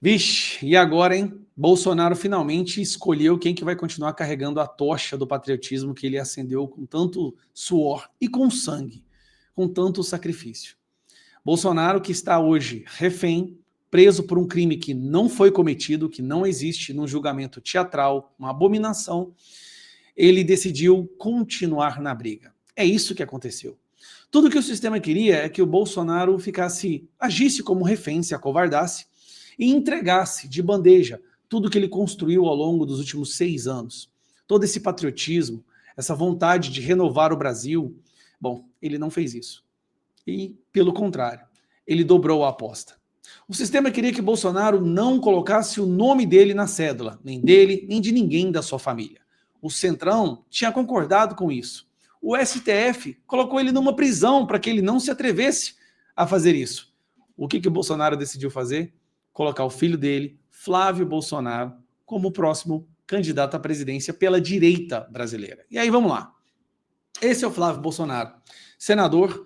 Vixe, e agora, hein? Bolsonaro finalmente escolheu quem que vai continuar carregando a tocha do patriotismo que ele acendeu com tanto suor e com sangue, com tanto sacrifício. Bolsonaro, que está hoje refém, preso por um crime que não foi cometido, que não existe, num julgamento teatral, uma abominação, ele decidiu continuar na briga. É isso que aconteceu. Tudo que o sistema queria é que o Bolsonaro agisse como refém, se acovardasse e entregasse de bandeja tudo que ele construiu ao longo dos últimos 6 anos. Todo esse patriotismo, essa vontade de renovar o Brasil. Bom, ele não fez isso. E, pelo contrário, ele dobrou a aposta. O sistema queria que Bolsonaro não colocasse o nome dele na cédula, nem dele, nem de ninguém da sua família. O Centrão tinha concordado com isso. O STF colocou ele numa prisão para que ele não se atrevesse a fazer isso. O que o Bolsonaro decidiu fazer? Colocar o filho dele, Flávio Bolsonaro, como o próximo candidato à presidência pela direita brasileira. E aí vamos lá. Esse é o Flávio Bolsonaro, senador.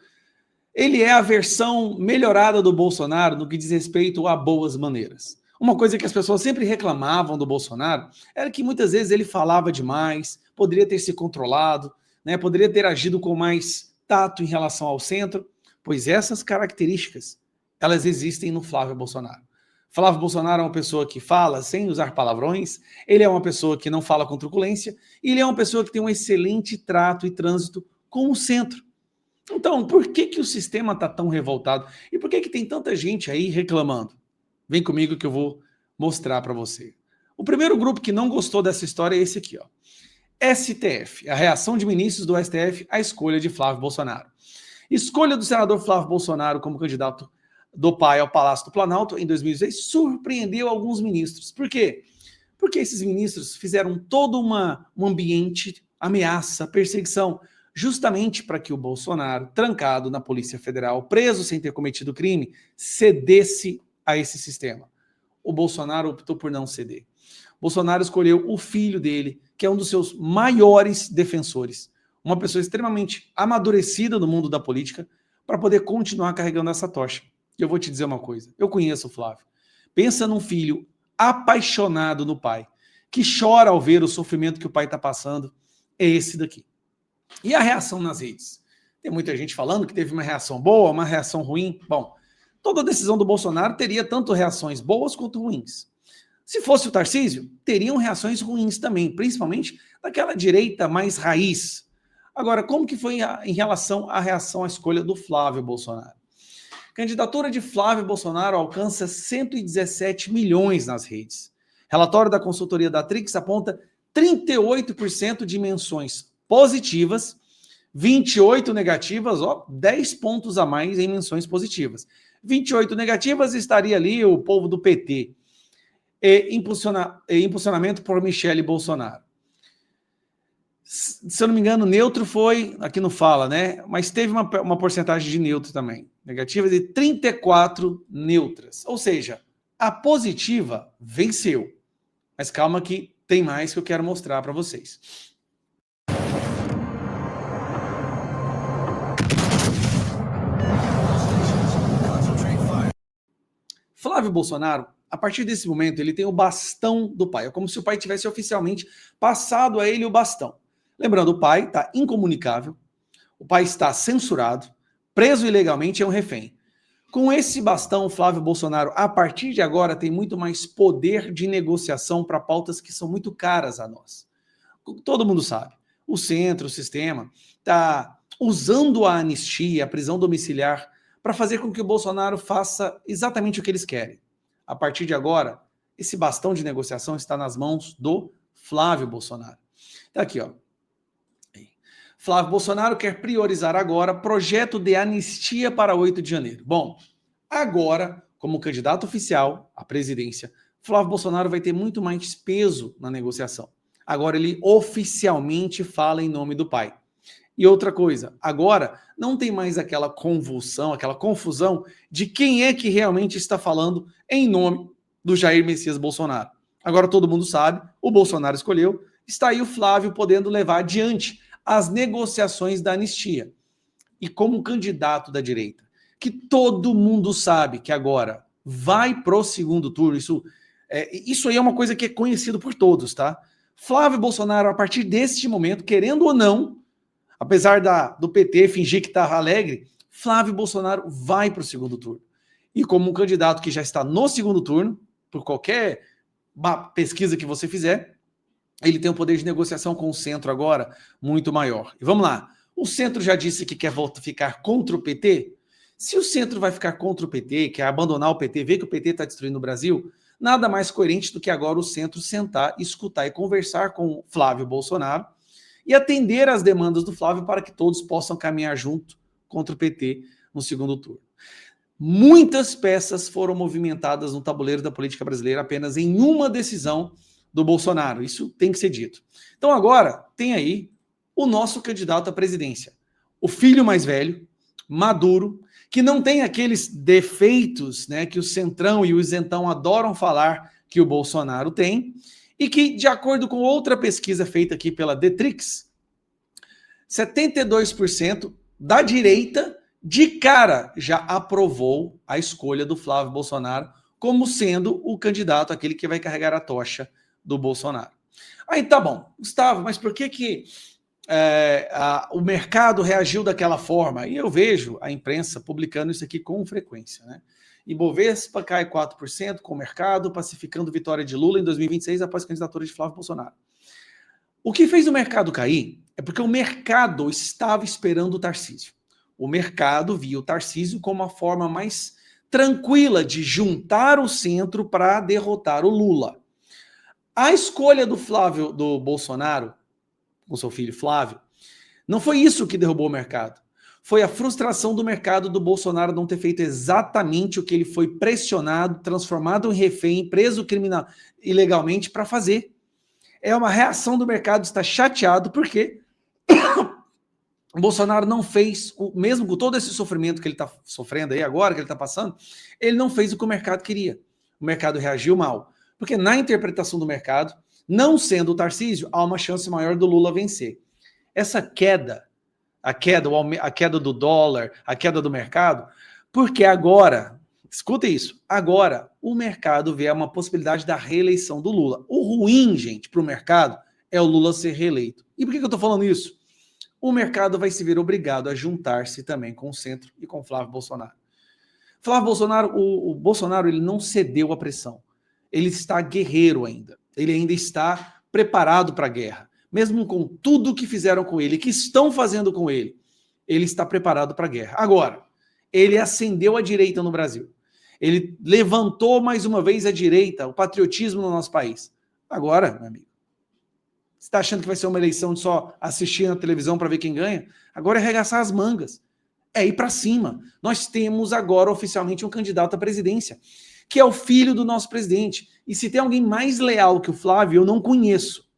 Ele é a versão melhorada do Bolsonaro no que diz respeito a boas maneiras. Uma coisa que as pessoas sempre reclamavam do Bolsonaro era que muitas vezes ele falava demais, poderia ter se controlado, né, poderia ter agido com mais tato em relação ao centro, pois essas características, elas existem no Flávio Bolsonaro. Flávio Bolsonaro é uma pessoa que fala sem usar palavrões, ele é uma pessoa que não fala com truculência, e ele é uma pessoa que tem um excelente trato e trânsito com o centro. Então, por que o sistema está tão revoltado? E por que tem tanta gente aí reclamando? Vem comigo que eu vou mostrar para você. O primeiro grupo que não gostou dessa história é esse aqui, ó. STF, a reação de ministros do STF à escolha de Flávio Bolsonaro. Escolha do senador Flávio Bolsonaro como candidato do pai ao Palácio do Planalto em 2006 surpreendeu alguns ministros. Por quê? Porque esses ministros fizeram todo um ambiente, ameaça, perseguição, justamente para que o Bolsonaro, trancado na Polícia Federal, preso sem ter cometido crime, cedesse a esse sistema. O Bolsonaro optou por não ceder. Bolsonaro escolheu o filho dele, que é um dos seus maiores defensores, uma pessoa extremamente amadurecida no mundo da política, para poder continuar carregando essa tocha. E eu vou te dizer uma coisa, eu conheço o Flávio. Pensa num filho apaixonado no pai, que chora ao ver o sofrimento que o pai está passando, é esse daqui. E a reação nas redes? Tem muita gente falando que teve uma reação boa, uma reação ruim. Bom, toda decisão do Bolsonaro teria tanto reações boas quanto ruins. Se fosse o Tarcísio, teriam reações ruins também, principalmente daquela direita mais raiz. Agora, como que foi em relação à reação à escolha do Flávio Bolsonaro? A candidatura de Flávio Bolsonaro alcança 117 milhões nas redes. Relatório da consultoria da Trix aponta 38% de menções positivas, 28 negativas, 10 pontos a mais em menções positivas. 28 negativas estaria ali o povo do PT. Impulsionamento por Michele Bolsonaro. Se eu não me engano, neutro foi, aqui não fala, né? Mas teve uma porcentagem de neutro também. Negativa de 34 neutras. Ou seja, a positiva venceu. Mas calma que tem mais que eu quero mostrar para vocês. Flávio Bolsonaro, a partir desse momento, ele tem o bastão do pai. É como se o pai tivesse oficialmente passado a ele o bastão. Lembrando, o pai está incomunicável, o pai está censurado, preso ilegalmente, é um refém. Com esse bastão, Flávio Bolsonaro, a partir de agora, tem muito mais poder de negociação para pautas que são muito caras a nós. Todo mundo sabe. O centro, o sistema, está usando a anistia, a prisão domiciliar, para fazer com que o Bolsonaro faça exatamente o que eles querem. A partir de agora, esse bastão de negociação está nas mãos do Flávio Bolsonaro. Está aqui, ó. Flávio Bolsonaro quer priorizar agora projeto de anistia para 8 de janeiro. Bom, agora, como candidato oficial à presidência, Flávio Bolsonaro vai ter muito mais peso na negociação. Agora ele oficialmente fala em nome do pai. E outra coisa, agora não tem mais aquela convulsão, aquela confusão de quem é que realmente está falando em nome do Jair Messias Bolsonaro. Agora todo mundo sabe, o Bolsonaro escolheu, está aí o Flávio podendo levar adiante as negociações da anistia. E como candidato da direita, que todo mundo sabe que agora vai pro segundo turno. Isso aí é uma coisa que é conhecido por todos, tá? Flávio Bolsonaro, a partir deste momento, querendo ou não, apesar do PT fingir que está alegre, Flávio Bolsonaro vai para o segundo turno. E como um candidato que já está no segundo turno, por qualquer pesquisa que você fizer, ele tem um poder de negociação com o centro agora muito maior. E vamos lá. O centro já disse que quer ficar contra o PT. Se o centro vai ficar contra o PT, quer abandonar o PT, ver que o PT está destruindo o Brasil, nada mais coerente do que agora o centro sentar, escutar e conversar com Flávio Bolsonaro e atender às demandas do Flávio para que todos possam caminhar junto contra o PT no segundo turno. Muitas peças foram movimentadas no tabuleiro da política brasileira apenas em uma decisão do Bolsonaro. Isso tem que ser dito. Então agora tem aí o nosso candidato à presidência. O filho mais velho, maduro, que não tem aqueles defeitos, né, que o Centrão e o Isentão adoram falar que o Bolsonaro tem, e que, de acordo com outra pesquisa feita aqui pela Detrix, 72% da direita de cara já aprovou a escolha do Flávio Bolsonaro como sendo o candidato, aquele que vai carregar a tocha do Bolsonaro. Aí tá bom, Gustavo, mas por que o mercado reagiu daquela forma? E eu vejo a imprensa publicando isso aqui com frequência, né? Ibovespa cai 4% com o mercado, pacificando vitória de Lula em 2026 após a candidatura de Flávio Bolsonaro. O que fez o mercado cair é porque o mercado estava esperando o Tarcísio. O mercado via o Tarcísio como a forma mais tranquila de juntar o centro para derrotar o Lula. A escolha do Bolsonaro, com seu filho Flávio, não foi isso que derrubou o mercado. Foi a frustração do mercado do Bolsonaro não ter feito exatamente o que ele foi pressionado, transformado em refém, preso criminal ilegalmente para fazer. É uma reação do mercado, está chateado, porque o Bolsonaro não fez, mesmo com todo esse sofrimento que ele está sofrendo aí agora, que ele está passando, ele não fez o que o mercado queria. O mercado reagiu mal. Porque na interpretação do mercado, não sendo o Tarcísio, há uma chance maior do Lula vencer. Essa queda, a queda do dólar, a queda do mercado, porque agora, escuta isso, agora o mercado vê uma possibilidade da reeleição do Lula. O ruim, gente, para o mercado é o Lula ser reeleito. E por que eu estou falando isso? O mercado vai se ver obrigado a juntar-se também com o centro e com Flávio Bolsonaro. Flávio Bolsonaro, o Bolsonaro, ele não cedeu à pressão. Ele está guerreiro ainda. Ele ainda está preparado para a guerra. Mesmo com tudo que fizeram com ele, que estão fazendo com ele, ele está preparado para a guerra. Agora, ele acendeu a direita no Brasil. Ele levantou mais uma vez a direita, o patriotismo no nosso país. Agora, meu amigo, você está achando que vai ser uma eleição de só assistir na televisão para ver quem ganha? Agora é arregaçar as mangas. É ir para cima. Nós temos agora oficialmente um candidato à presidência, que é o filho do nosso presidente. E se tem alguém mais leal que o Flávio, eu não conheço.